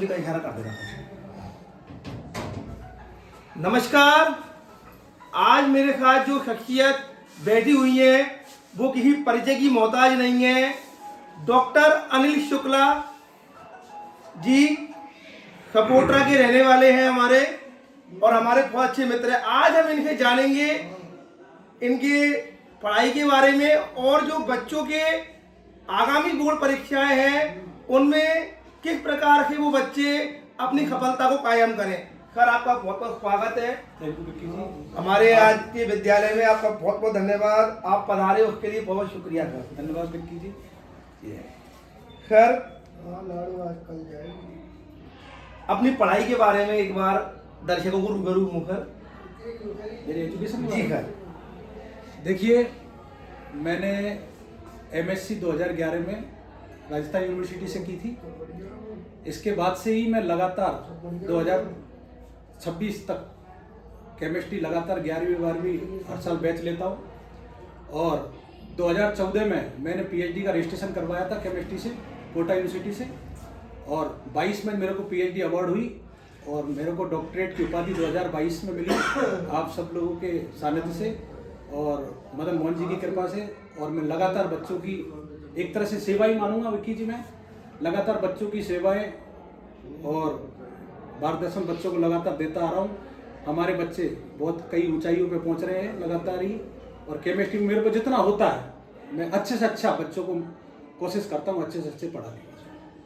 उंगली का इशारा कर देना। नमस्कार, आज मेरे साथ जो शख्सियत बैठी हुई है वो किसी परिचय की मोहताज नहीं है। डॉक्टर अनिल शुक्ला जी कपोट्रा के रहने वाले हैं हमारे, और हमारे बहुत अच्छे मित्र हैं। आज हम इनसे जानेंगे इनके पढ़ाई के बारे में, और जो बच्चों के आगामी बोर्ड परीक्षाएं हैं उनमें किस प्रकार से वो बच्चे अपनी सफलता को कायम करें। सर, आपका बहुत बहुत स्वागत है हमारे आज के विद्यालय में। आपका बहुत बहुत धन्यवाद, आप पधारे उसके लिए बहुत शुक्रिया सर। धन्यवाद विक्की जी। सर, अपनी पढ़ाई के बारे में एक बार दर्शकों को रूबरू मुखर। मेरी एजुकेशन जी सर। देखिए, मैंने एमएससी 2011 में राजस्थान यूनिवर्सिटी से की थी। इसके बाद से ही मैं लगातार 2026 तक केमिस्ट्री लगातार 11वीं 12वीं हर साल बैच लेता हूँ। और 2014 में मैंने पीएचडी का रजिस्ट्रेशन करवाया था केमिस्ट्री से, कोटा यूनिवर्सिटी से, और 22 में मेरे को पीएचडी अवार्ड हुई और मेरे को डॉक्टरेट की उपाधि 2022 में मिली आप सब लोगों के सानिध्य से और मदन मोहन जी की कृपा से। और मैं लगातार बच्चों की एक तरह से सेवा ही मानूंगा विक्की जी। मैं लगातार बच्चों की सेवाएं और मार्गदर्शन बच्चों को लगातार देता आ रहा हूँ। हमारे बच्चे बहुत कई ऊंचाइयों पे पहुँच रहे हैं लगातार ही, और केमिस्ट्री में मेरे को जितना होता है मैं अच्छे से अच्छा बच्चों को कोशिश करता हूँ अच्छे से अच्छे पढ़ाने की।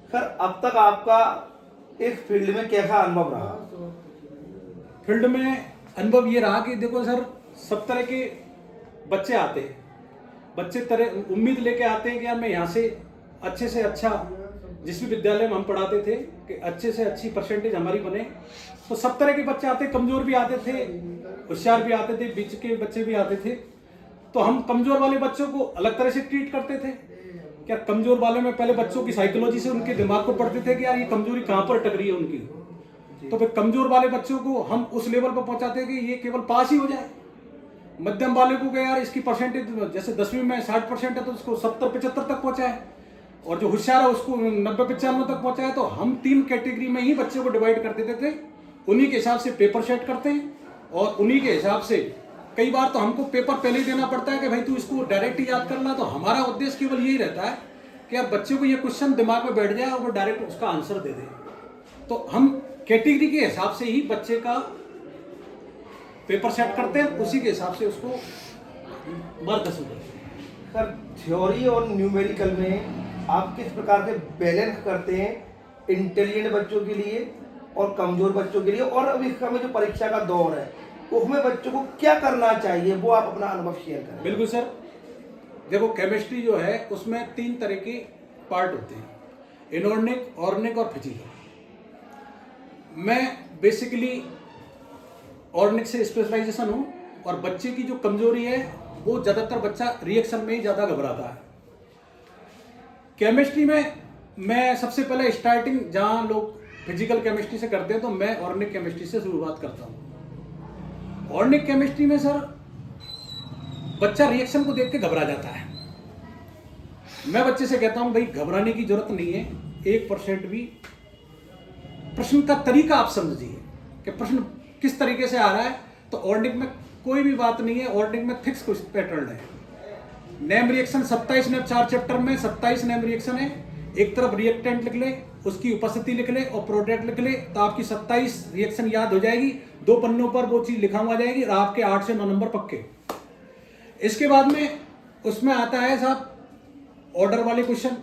सर, अब तक आपका इस फील्ड में कैसा अनुभव रहा? फील्ड में अनुभव ये रहा कि देखो सर, सब तरह के बच्चे आते हैं। बच्चे तरह उम्मीद लेके आते हैं कि यार मैं यहाँ से अच्छा जिस भी विद्यालय में हम पढ़ाते थे कि अच्छे से अच्छी परसेंटेज हमारी बने। तो सब तरह के बच्चे आते, कमजोर भी आते थे, होशियार भी आते थे, बीच के बच्चे भी आते थे। तो हम कमजोर वाले बच्चों को अलग तरह से ट्रीट करते थे। क्या कमजोर वाले में पहले बच्चों की साइकोलॉजी से उनके दिमाग को पढ़ते थे कि यार ये कमजोरी कहाँ पर अटक रही है उनकी। तो फिर कमजोर वाले बच्चों को हम उस लेवल पर पहुंचाते कि ये केवल पास ही हो जाए। मध्यम वाले को यार इसकी परसेंटेज जैसे 10वीं में 60% है तो उसको 70-75 तक पहुंचाए, और जो होशियार है उसको 90-95 तक पहुंचाए। तो हम 3 कैटेगरी में ही बच्चों को डिवाइड कर देते थे। उन्हीं के हिसाब से पेपर सेट करते हैं, और उन्हीं के हिसाब से कई बार तो हमको पेपर पहले ही देना पड़ता है कि भाई तू इसको डायरेक्ट ही याद कर ला। तो हमारा उद्देश्य केवल यही रहता है कि यार बच्चे को ये क्वेश्चन दिमाग में बैठ जाए और वो डायरेक्ट उसका आंसर दे दे। तो हम कैटेगरी के हिसाब से ही बच्चे का पेपर सेट करते हैं, उसी के हिसाब से उसको मार्गदर्शन करते हैं। सर, थ्योरी और न्यूमेरिकल में आप किस प्रकार से बैलेंस करते हैं इंटेलिजेंट बच्चों के लिए और कमजोर बच्चों के लिए, और अभी इस समय जो परीक्षा का दौर है उसमें बच्चों को क्या करना चाहिए, वो आप अपना अनुभव शेयर करें। बिल्कुल सर, देखो केमिस्ट्री जो है उसमें 3 तरह के पार्ट होते हैं, इनऑर्गेनिक, ऑर्गेनिक और फिजिकल। मैं बेसिकली ऑर्गेनिक से स्पेशलाइजेशन हूँ, और बच्चे की जो कमजोरी है वो ज़्यादातर बच्चा रिएक्शन में ही ज़्यादा घबराता है। केमिस्ट्री में मैं सबसे पहले स्टार्टिंग जहाँ लोग फिजिकल केमिस्ट्री से करते हैं तो मैं ऑर्गेनिक केमिस्ट्री से शुरुआत करता हूँ। ऑर्गेनिक केमिस्ट्री में सर बच्चा रिएक्शन को देख के घबरा जाता है। मैं बच्चे से कहता हूँ भाई घबराने की जरूरत नहीं है, 1% भी। प्रश्न का तरीका आप समझिए कि प्रश्न किस तरीके से आ रहा है। तो ऑर्गेनिक में कोई भी बात नहीं है, ऑर्गेनिक में फिक्स कुछ पैटर्न है। नेम रिएक्शन 27 नेम 4 चैप्टर में 27 नेम रिएक्शन है। एक तरफ रिएक्टेंट लिख ले, उसकी उपस्थिति लिख ले और प्रोडक्ट लिख ले, तो आपकी 27 रिएक्शन याद हो जाएगी। 2 पन्नों पर वो चीज लिखा हुआ जाएगी और आपके 8 से 9 नंबर पक्के। इसके बाद में उसमें आता है साहब ऑर्डर वाले क्वेश्चन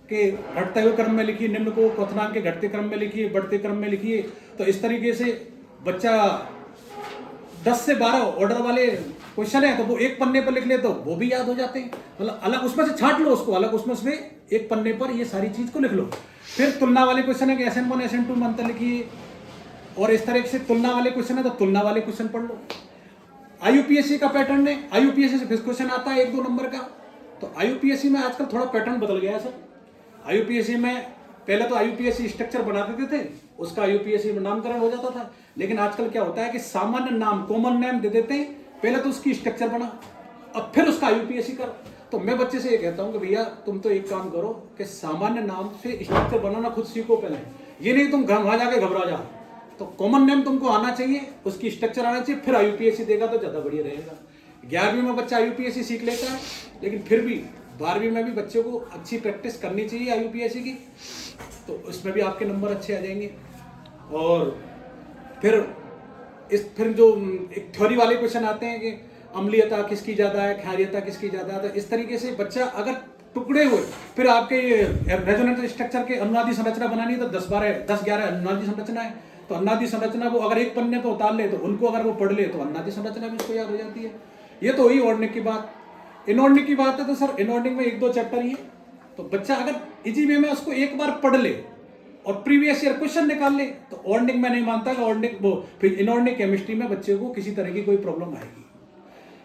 के घटते हुए क्रम में लिखिए, निम्न को क्वथनांक के घटते क्रम में लिखिए, बढ़ते क्रम में लिखिए। तो इस तरीके से बच्चा 10 से 12 ऑर्डर वाले क्वेश्चन है तो वो एक पन्ने पर लिख ले तो वो भी याद हो जाते हैं। मतलब अलग उसमें से छांट लो उसको, अलग उसमें से एक पन्ने पर ये सारी चीज को लिख लो। फिर तुलना वाले क्वेश्चन है कि SN1 SN2 में अंतर लिखिए, और इस तरह से तुलना वाले क्वेश्चन है तो तुलना वाले क्वेश्चन पढ़ लो। IUPAC का पैटर्न है, IUPAC से फिर क्वेश्चन आता है 1-2 नंबर का। तो IUPAC में आजकल थोड़ा पैटर्न बदल गया है सर। IUPAC में पहले तो IUPAC स्ट्रक्चर बना देते थे, उसका IUPAC में नामकरण हो जाता था। लेकिन आजकल क्या होता है कि सामान्य नाम कॉमन नेम दे देते हैं, पहले तो उसकी स्ट्रक्चर बना अब फिर उसका IUPAC कर। तो मैं बच्चे से ये कहता हूँ कि भैया तुम तो एक काम करो कि सामान्य नाम से स्ट्रक्चर बनाना खुद सीखो पहले, ये नहीं तुम वहां जाके घबरा जाओ। तो कॉमन नेम तुमको आना चाहिए, उसकी स्ट्रक्चर आना चाहिए, फिर IUPAC देगा तो ज़्यादा बढ़िया रहेगा। 11वीं में बच्चा IUPAC सीख लेता है, लेकिन फिर भी 12वीं में भी बच्चे को अच्छी प्रैक्टिस करनी चाहिए IUPAC की, तो उसमें भी आपके नंबर अच्छे आ जाएंगे। और फिर जो एक थ्योरी वाले क्वेश्चन आते हैं कि अम्लीयता किसकी ज़्यादा है, क्षारीयता किसकी ज़्यादा है, तो इस तरीके से बच्चा अगर टुकड़े हुए, फिर आपके रेजोनेंस स्ट्रक्चर के अनुनादी संरचना बनानी है तो 10-11 अनुनादी संरचना है, तो अनुनादी संरचना वो अगर एक पन्ने पर उतार ले तो उनको अगर वो पढ़ ले तो अनुनादी संरचना भी उसको याद हो जाती है। ये तो हुई ऑर्डिनिक की बात। इनऑर्डिनिक की बात है तो सर इनऑर्डिनिक में 1-2 चैप्टर ही है, तो बच्चा अगर इजी वे में उसको एक बार पढ़ ले और प्रीवियस ईयर क्वेश्चन निकाल ले तो ऑर्डिनिक में नहीं मानता कि ऑर्डिनिक वो फिर इनऑर्डिनिक केमिस्ट्री में बच्चे को किसी तरह की कोई प्रॉब्लम आएगी।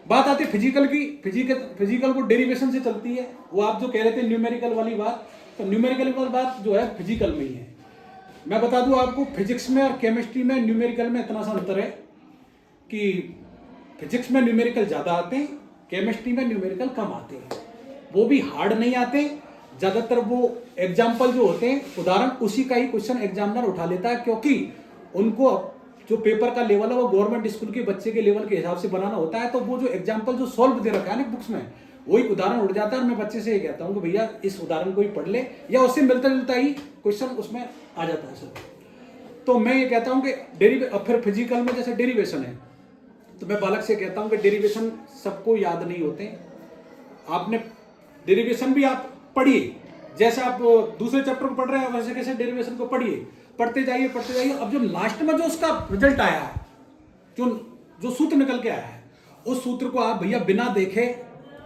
बात आती है फिजिकल की। फिजिकल वो डेरिवेशन से चलती है। वो आप जो कह रहे थे न्यूमेरिकल वाली बात, तो न्यूमेरिकल वाली बात जो है फिजिकल में ही है। मैं बता दूं आपको, फिजिक्स में और केमिस्ट्री में न्यूमेरिकल में इतना सा अंतर है कि फिजिक्स में न्यूमेरिकल ज़्यादा आते हैं, केमिस्ट्री में न्यूमेरिकल कम आते हैं। वो भी हार्ड नहीं आते, ज़्यादातर वो एग्जाम्पल जो होते हैं उदाहरण उसी का ही क्वेश्चन एग्जामिनर उठा लेता है, क्योंकि उनको जो पेपर का लेवल है वो गवर्नमेंट स्कूल के बच्चे के लेवल के हिसाब से बनाना होता है। तो वो जो एग्जाम्पल जो सॉल्व दे रखा है ना बुक्स में, वही उदाहरण उठ जाता है। और मैं बच्चे से ये कहता हूँ कि भैया इस उदाहरण को ही पढ़ ले, या उससे मिलता जुलता ही क्वेश्चन उसमें आ जाता है सर। तो मैं ये कहता हूँ कि फिर फिजिकल में जैसे डेरिवेशन है, तो मैं बालक से कहता हूँ कि डेरिवेशन सबको याद नहीं होते। आपने डेरिवेशन भी आप पढ़िए, जैसे आप दूसरे चैप्टर को पढ़ रहे हैं वैसे कैसे डेरिवेशन को पढ़िए, पढ़ते जाइए। अब जो लास्ट में जो उसका रिजल्ट आया है, जो सूत्र निकल के आया है, उस सूत्र को आप भैया बिना देखे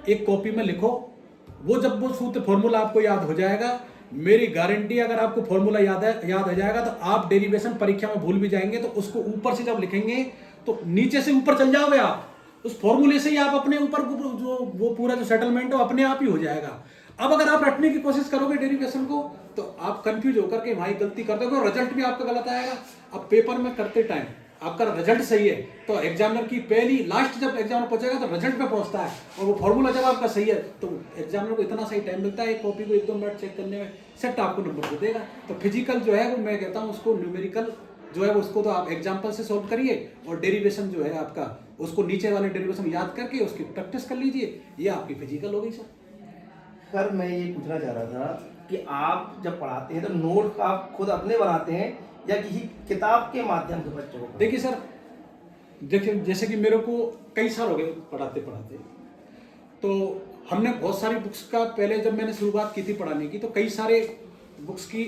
एक कॉपी में लिखो। वो जब वो सूत्र फॉर्मूला आपको याद हो जाएगा, मेरी गारंटी, अगर आपको फॉर्मूला याद हो जाएगा तो आप डेरिवेशन परीक्षा में भूल भी जाएंगे। तो उसको ऊपर से जब लिखेंगे तो नीचे से ऊपर चल जाओगे आप, उस फॉर्मूले से ही आप अपने ऊपर जो वो पूरा जो सेटलमेंट है अपने आप ही हो जाएगा। अब अगर आप रटने की कोशिश करोगे डेरिवेशन को तो आप कंफ्यूज होकर के वहां गलती कर दोगे और रिजल्ट भी आपका गलत आएगा। अब पेपर में करते टाइम आपका रिजल्ट सही है तो एग्जामिनर की पहली लास्ट जब एग्जामिनर पहुंचेगा तो रिजल्ट पे पहुंचता है, और वो फॉर्मूला जब आपका सही है तो एग्जामिनर को इतना सही टाइम मिलता है एक कॉपी को 1-2 मिनट चेक करने में, सेट आपको नंबर दे देगा। तो फिजिकल जो है वो मैं कहता हूँ उसको न्यूमेरिकल जो है उसको तो आप एग्जाम्पल से सॉल्व करिए, और डेरिवेशन जो है आपका उसको नीचे वाले डेरिवेशन याद करके उसकी प्रैक्टिस कर लीजिए, ये आपकी फिजिकल हो गई सर। सर मैं ये पूछना चाह रहा था कि आप जब पढ़ाते हैं तो नोट आप खुद अपने बनाते हैं या किसी किताब के माध्यम से बच्चों को? देखिए सर, देखिए जैसे कि मेरे को कई साल हो गए पढ़ाते, तो हमने बहुत सारी बुक्स का पहले जब मैंने शुरुआत की थी पढ़ाने की तो कई सारे बुक्स की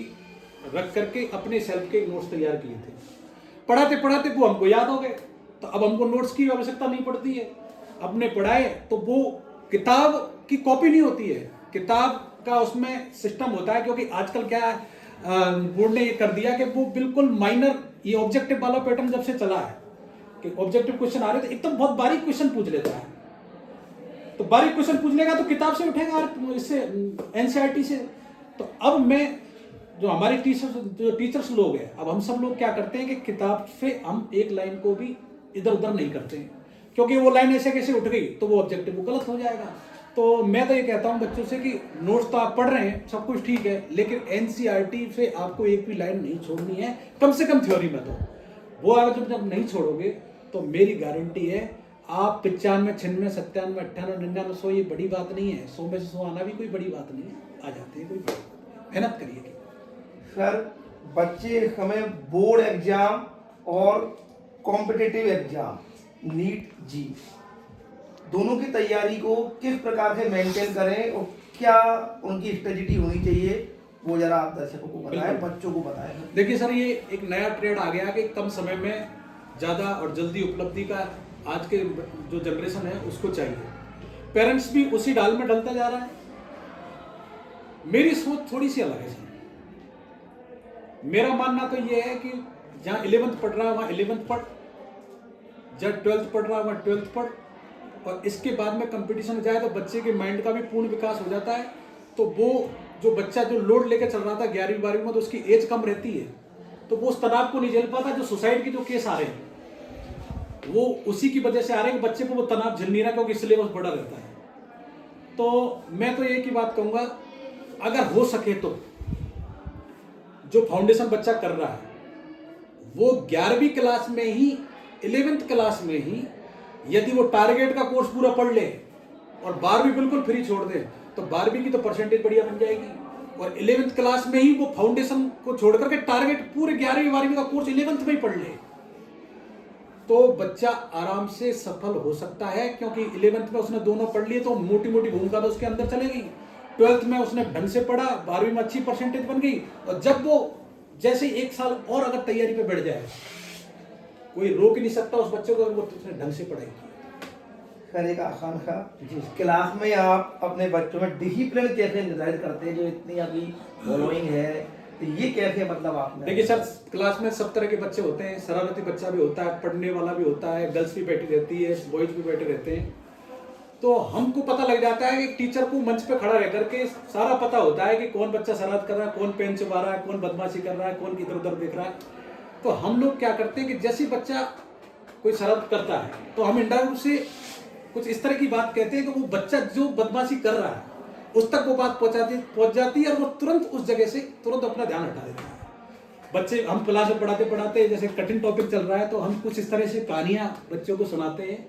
रख करके अपने सेल्फ के नोट्स तैयार किए थे। पढ़ाते वो हमको याद हो गए, तो अब हमको नोट्स की आवश्यकता नहीं पड़ती है। अपने पढ़ाए तो वो किताब की कॉपी नहीं होती है, किताब का उसमें सिस्टम होता है, क्योंकि आजकल क्या है बोर्ड ने ये कर दिया कि वो बिल्कुल माइनर, ये ऑब्जेक्टिव वाला पैटर्न जब से चला है कि ऑब्जेक्टिव क्वेश्चन आ रहे थे एकदम बहुत बारीक क्वेश्चन पूछ लेता है, तो बारीक क्वेश्चन पूछ लेगा तो किताब से उठेगा, इससे एनसीईआरटी से। तो अब मैं जो हमारे टीचर्स लोग हैं, अब हम सब लोग क्या करते हैं कि किताब से हम एक लाइन को भी इधर उधर नहीं करते हैं, क्योंकि वो लाइन ऐसे कैसे उठ गई तो वो ऑब्जेक्टिव वो गलत हो जाएगा। तो मैं तो ये कहता हूँ बच्चों से कि नोट्स तो आप पढ़ रहे हैं सब कुछ ठीक है, लेकिन एनसीईआरटी से आपको एक भी लाइन नहीं छोड़नी है, कम से कम थ्योरी में। तो वो अगर जब नहीं छोड़ोगे तो मेरी गारंटी है आप 95, 96, 97, 98, 99, 100 ये बड़ी बात नहीं है, 100 में से 100 आना भी कोई बड़ी बात नहीं है, आ जाते हैं, कोई बड़ी बात नहीं। मेहनत करिए सर बच्चे हमें बोर्ड एग्जाम और कॉम्पिटिटिव एग्जाम नीट जी दोनों की तैयारी को किस प्रकार से मेंटेन करें और क्या उनकी स्ट्रेटजी होनी चाहिए, वो जरा आप दर्शकों को बताएं, बच्चों को बताएं। देखिए सर, ये एक नया ट्रेंड आ गया कि कम समय में ज़्यादा और जल्दी उपलब्धि का आज के जो जनरेशन है उसको चाहिए। पेरेंट्स भी उसी डाल में डलता जा रहा है। मेरी सोच थोड़ी सी अलग है सर। मेरा मानना तो ये है कि जहाँ 11th पढ़ रहा है वहाँ 11th पढ़, जब 12th पढ़ रहा है वहाँ 12th पढ़, और इसके बाद में कंपटीशन जाए तो बच्चे के माइंड का भी पूर्ण विकास हो जाता है। तो वो जो बच्चा जो लोड लेकर चल रहा था 11वीं 12वीं में, तो उसकी एज कम रहती है, तो वो उस तनाव को नहीं झेल पाता। जो सुसाइड के जो केस आ रहे हैं वो उसी की वजह से आ रहे हैं कि बच्चे को वो तनाव झेल नहीं रहा, क्योंकि सिलेबस बड़ा रहता है। तो मैं तो एक ही बात कहूँगा, अगर हो सके तो जो फाउंडेशन बच्चा कर रहा है वो 11वीं क्लास में ही 11th क्लास में ही यदि वो टारगेट का कोर्स पूरा पढ़ ले और 12वीं बिल्कुल फ्री छोड़ दे तो 12वीं की तो परसेंटेज बढ़िया बन जाएगी, और 11th क्लास में ही वो फाउंडेशन को छोड़ करके टारगेट पूरे 11वीं 12वीं का कोर्स 11th में ही पढ़ ले तो बच्चा आराम से सफल हो सकता है, क्योंकि 11th में उसने दोनों पढ़ लिए तो मोटी मोटी भूमिका तो उसके अंदर चलेगी। 12th में उसने ढंग से पढ़ा, 12वीं में अच्छी परसेंटेज बन गई, और जब वो जैसे एक साल और अगर तैयारी पे बैठ जाए कोई रोक नहीं सकता उस बच्चे को, अगर वो उसने ढंग से पढ़ाई की। सर एक आसान का जी क्लास में आप अपने बच्चों में डिसिप्लिन कैसे निर्धारित करते हैं, जो इतनी अभी फॉलोइंग है, तो ये कैसे मतलब आपने? देखिए सर, क्लास में सब तरह के बच्चे होते हैं, शरारती बच्चा भी होता है, पढ़ने वाला भी होता है, गर्ल्स भी बैठी रहती है, बॉयज भी बैठे रहते हैं। तो हमको पता लग जाता है कि टीचर को मंच पे खड़ा रह करके सारा पता होता है कि कौन बच्चा शरारत कर रहा है, कौन पेन चुबा रहा है, कौन बदमाशी कर रहा है, कौन इधर उधर देख रहा है। तो हम लोग क्या करते हैं कि जैसे बच्चा कोई शरारत करता है तो हम इंडायरेक्ट से कुछ इस तरह की बात कहते हैं कि वो बच्चा जो बदमाशी कर रहा है उस तक वो बात पहुंच जाती है और वो तुरंत उस जगह से तुरंत अपना ध्यान हटा देता है। बच्चे हम क्लास में पढ़ाते पढ़ाते जैसे कठिन टॉपिक चल रहा है तो हम कुछ इस तरह से कहानियां बच्चों को सुनाते हैं,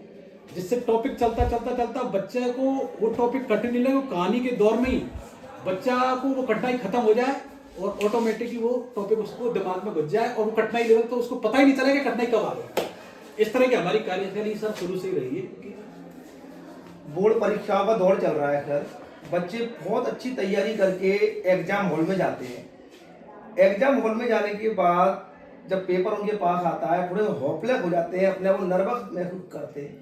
जिससे टॉपिक चलता चलता चलता बच्चे को वो टॉपिक कठिन नहीं लगे, वो कहानी के दौर में ही बच्चा को वो कठिनाई खत्म हो जाए और ऑटोमेटिकली वो टॉपिक उसको दिमाग में घुस जाए और वो कठिनाई लेवल तो उसको पता ही नहीं चलेगा कठिनाई कब आ गई। इस तरह की हमारी कार्यशैली सर शुरू से ही रही है। बोर्ड परीक्षाओं का दौर चल रहा है सर, बच्चे बहुत अच्छी तैयारी करके एग्जाम हॉल में जाते हैं। एग्जाम हॉल में जाने के बाद जब पेपर उनके पास आता है थोड़े होपलेस हो जाते हैं, अपने आप नर्वस महसूस करते हैं,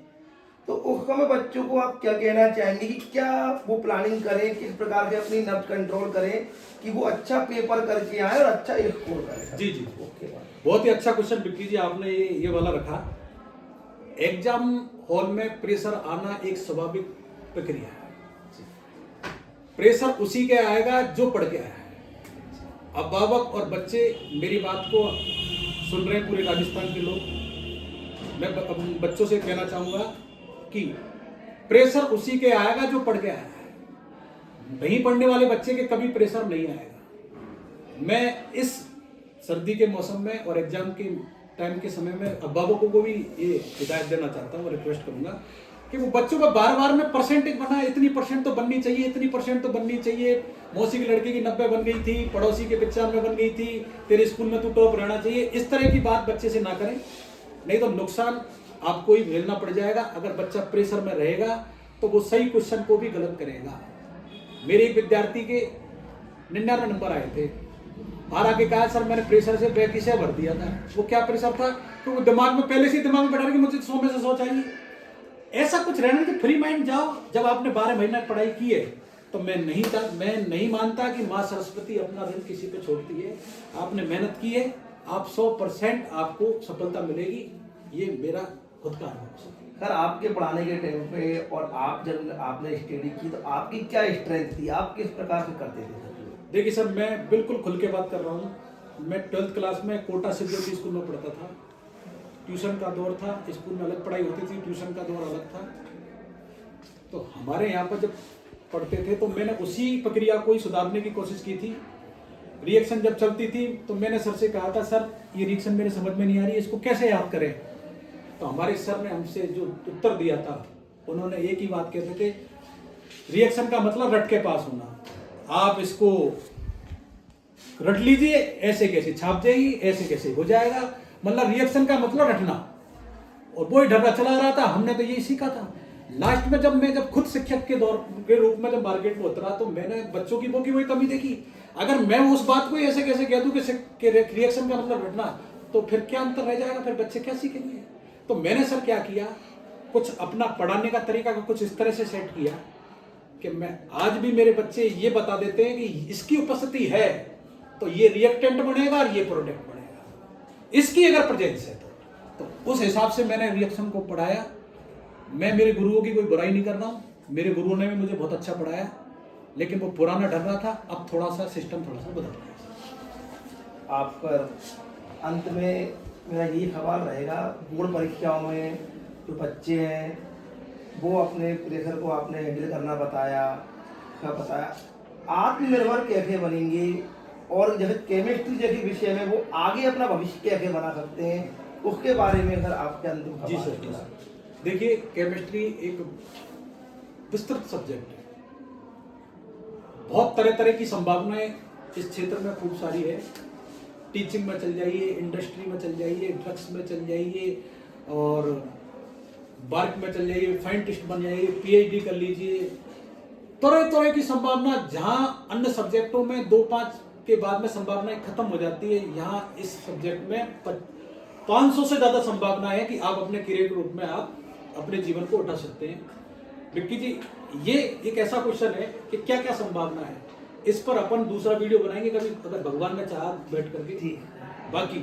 तो उस समय बच्चों को आप क्या कहना चाहेंगे कि क्या वो प्लानिंग करें, किस प्रकार से अपनी नर्व कंट्रोल करें कि वो अच्छा पेपर करके आए और अच्छा स्कोर करें? जी जी, ओके, बहुत ही अच्छा क्वेश्चन विक्की जी आपने ये वाला रखा। एग्जाम हॉल में प्रेशर आना एक स्वाभाविक प्रक्रिया है। प्रेशर उसी के आएगा जो पढ़ के आया है। अभिभावक और बच्चे मेरी बात को सुन रहे हैं, पूरे राजस्थान के लोग, मैं बच्चों से कहना चाहूंगा कि प्रेशर उसी के आएगा जो पढ़ के आया है। नहीं पढ़ने वाले बच्चे के कभी प्रेशर नहीं आएगा। मैं इस सर्दी के मौसम में और एग्जाम के टाइम के समय में अभिभावकों को भी ये हिदायत देना चाहता हूँ, रिक्वेस्ट करूंगा कि वो बच्चों का बार बार में परसेंटेज बना, इतनी परसेंट तो बननी चाहिए, इतनी परसेंट तो बननी चाहिए, मौसी की लड़की की 90 बन गई थी, पड़ोसी के 95 बन गई थी, तेरे स्कूल में तू टॉप रहना चाहिए, इस तरह की बात बच्चे से ना करें, नहीं तो नुकसान आपको ही झेलना पड़ जाएगा। अगर बच्चा प्रेशर में रहेगा तो वो सही क्वेश्चन को भी गलत करेगा। मेरे एक विद्यार्थी के 99 नंबर आए थे, बाहर आके कहा सर मैंने प्रेशर से बैक विषय भर दिया था। वो क्या प्रेशर था? तो वो दिमाग में पहले से दिमाग में बैठा कि मुझे 100 में से 100 चाहिए। ऐसा कुछ रहना कि फ्री माइंड जाओ। जब आपने 12 महीना पढ़ाई की है तो मैं नहीं मानता कि माँ सरस्वती अपना ऋण किसी पे छोड़ती है। आपने मेहनत की है, आप 100% आपको सफलता मिलेगी, ये मेरा खुद का अनुभव है। सर आपके पढ़ाने के टाइम पे और आप जब आपने स्टडी की तो आपकी क्या स्ट्रेंथ थी, आप किस प्रकार से करते थे सर? देखिए सर, मैं बिल्कुल खुल के बात कर रहा हूँ। मैं 12th क्लास में कोटा सिद्धि स्कूल में पढ़ता था। ट्यूशन का दौर था, स्कूल में अलग पढ़ाई होती थी, ट्यूशन का दौर अलग था। तो हमारे यहाँ पर जब पढ़ते थे तो मैंने उसी प्रक्रिया को ही सुधारने की कोशिश की थी। रिएक्शन जब चलती थी तो मैंने सर से कहा था सर ये रिएक्शन मेरे समझ में नहीं आ रही है, इसको कैसे याद करें? तो हमारे सर ने हमसे जो उत्तर दिया था, उन्होंने एक ही बात कहते थे, रिएक्शन का मतलब रट के पास होना। आप इसको रट लीजिए, ऐसे कैसे छाप जाएगी, ऐसे कैसे हो जाएगा, मतलब रिएक्शन का मतलब रटना। और वो ही ढर्रा चला रहा था, हमने तो यही सीखा था। लास्ट में जब खुद शिक्षक के दौर के रूप में जब मार्केट में उतरा तो मैंने बच्चों की वही कमी देखी। अगर मैं उस बात को ऐसे कैसे कह दूं कि रिएक्शन का मतलब रटना, तो फिर क्या अंतर रह जाएगा, फिर बच्चे क्या सीखेंगे? तो मैंने सर क्या किया, कुछ अपना पढ़ाने का तरीका को कुछ इस तरह से सेट किया कि मैं आज भी मेरे बच्चे ये बता देते हैं कि इसकी उपस्थिति है तो ये रिएक्टेंट बनेगा और ये प्रोडक्ट बनेगा, इसकी अगर प्रेजेंस है तो उस हिसाब से मैंने रिएक्शन को पढ़ाया। मैं मेरे गुरुओं की कोई बुराई नहीं कर रहा हूँ, मेरे गुरुओं ने भी मुझे बहुत अच्छा पढ़ाया, लेकिन वो पुराना डर रहा था, अब थोड़ा सा सिस्टम थोड़ा सा बदल रहा है। आप पर अंत में मेरा यही सवाल रहेगा, बोर्ड परीक्षाओं में जो बच्चे हैं वो अपने प्रेशर को आपने हैंडल करना बताया, क्या बताया, आत्मनिर्भर कैसे बनेंगे और जैसे केमिस्ट्री जैसे विषय में वो आगे अपना भविष्य कैसे बना सकते हैं, उसके बारे में सर आपके अंतिम जी सर, जी सर। देखिए, केमिस्ट्री एक विस्तृत सब्जेक्ट है, बहुत तरह तरह की संभावनाएं इस क्षेत्र में खूब सारी है। टीचिंग में चल जाइए, इंडस्ट्री में चल जाइए, ड्रग्स में चल जाइए, और बार्क में चल जाइए, साइंटिस्ट बन जाइए, पीएचडी कर लीजिए। तरह तरह की संभावना, जहां अन्य सब्जेक्टों में 2-5 के बाद में संभावनाएं खत्म हो जाती है, यहाँ इस सब्जेक्ट में 500 से ज्यादा संभावना है कि आप अपने करियर के रूप में आप अपने जीवन को उठा सकते हैं। विक्की जी, ये एक ऐसा क्वेश्चन है कि क्या क्या संभावना है, इस पर अपन दूसरा वीडियो बनाएंगे कभी, अगर भगवान ने चाहा बैठ करके। बाकी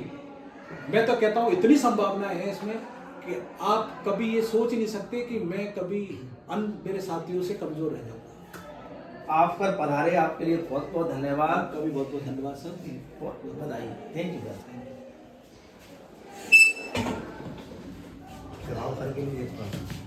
मैं तो कहता हूँ इतनी संभावनाएं हैं इसमें कि आप कभी ये सोच ही नहीं सकते कि मैं कभी मेरे साथियों से कमजोर रह जाऊंगा। आप पर पधारे, आपके लिए बहुत बहुत धन्यवाद। आपका भी बहुत बहुत धन्यवाद सर, बहुत बहुत बधाई। Thank you sir. करके भी देखता हूँ।